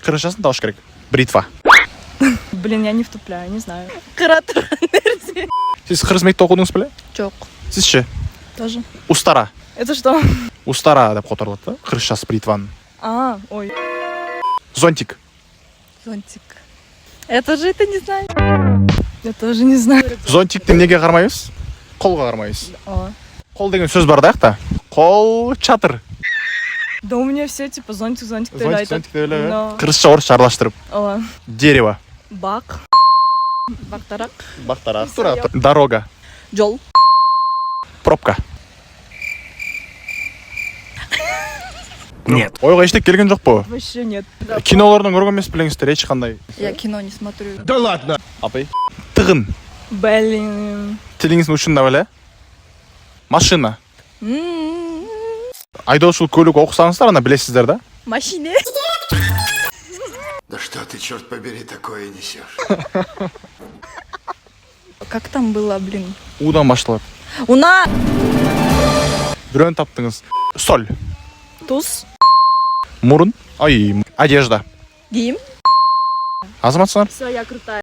Кыргызчасын табыш керек. Бритва. Блин, я не втупляю, не знаю. Сіз қырғыз мектепте оқыдыңыз біле? Жоқ. Сіз ше? Тоже. Устара. Это что? Устара деп қотарылады да? Қырғызшасы бритваның. Ой. Зонтик. Зонтик. Я тоже это не знаю. Я тоже не знаю. Зонтикті неге қармайбыз? Қолға қармайбыз. О. Қол деген сөз бар да яқта. Қол чатыр. Да у меня все типа зонтик Зонтик деп айтады. деп ойлап. Но. Қырғызша орысша араластырып. О. Дерево. Бак. Бактарақ. Бақтара. Тура. Дорога. Жол. Пробка. Нет. Ойға ештеңе келген жоқ па? Вообще нет. Кинолардан көрген емес білеңіздер ешқандай. Я кино не смотрю. Да ладно. Апай. Тығын. Блин. Тіліңіздің ұшында біле? Машина. Айдаушылық көлік оқысаңыздар, ана білесіздер да? Машине. Да что ты, черт побери, такое несешь? Как там было, блин? Удан башталады. Уна. Біреуін таптыңыз. Соль. Туз. Мұрын. Ай, одежда. Гим. Азаматсыңар? Все, я крутая.